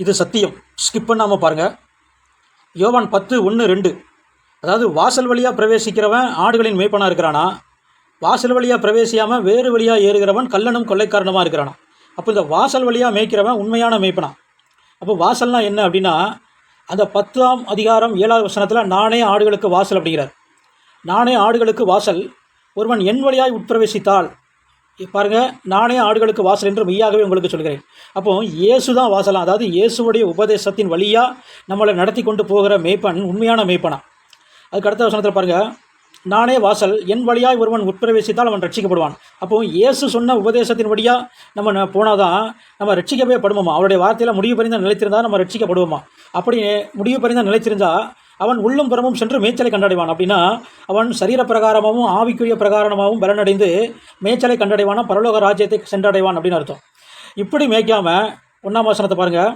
இது சத்தியம். ஸ்கிப் பண்ணாமல் பாருங்கள். யோவான் 10:1-2. அதாவது வாசல் வழியாக பிரவேசிக்கிறவன் ஆடுகளின் மேய்ப்பனாக இருக்கிறானா, வாசல் வழியாக பிரவேசியாமல் வேறு வழியாக ஏறுகிறவன் கள்ளனும் கொள்ளைக்காரனுமாக இருக்கிறானா. அப்போ இந்த வாசல் வழியாக மேய்க்கிறவன் உண்மையான மேய்ப்பனா. அப்போ வாசல்னா என்ன அப்படின்னா, அந்த 10ஆம் அதிகாரம் 7வது வசனத்தில் நானே ஆடுகளுக்கு வாசல் அப்படிங்கிறார். நானே ஆடுகளுக்கு வாசல், ஒருவன் என் வழியாய் உட்பிரவேசித்தால், பாருங்கள், நானே ஆடுகளுக்கு வாசல் என்று மெய்யாகவே உங்களுக்கு சொல்கிறேன். அப்போது இயேசு தான் வாசலாம். அதாவது இயேசுடைய உபதேசத்தின் வழியாக நம்மளை நடத்தி கொண்டு போகிற மேய்ப்பன் உண்மையான மேய்ப்பனா. அதுக்கு அடுத்த வசனத்தில் பாருங்கள், நானே வாசல், என் வழியாய் ஒருவன் உட்பிரவேசித்தால் அவன் ரட்சிக்கப்படுவான். அப்போது இயேசு சொன்ன உபதேசத்தின் வழியாக நம்ம போனால் தான் நம்ம ரட்சிக்கவே படுவோமா. அவருடைய வார்த்தையில் முடிவு பறிந்த நிலைத்திருந்தால் நம்ம ரட்சிக்கப்படுவோமா. அப்படி முடிவு பறிந்த நிலைத்திருந்தால் அவன் உள்ளும் புறமும் சென்று மேய்ச்சலை கண்டடைவான். அப்படின்னா அவன் சரீர பிரகாரமாகவும் ஆவிக்குரிய பிரகாரமாகவும் பலனடைந்து மேய்ச்சலை கண்டடைவானா, பரலோக ராஜ்யத்தை சென்றடைவான் அப்படின்னு அர்த்தம். இப்படி மேய்க்காமல் 1ஆம் வசனத்தை பாருங்கள்,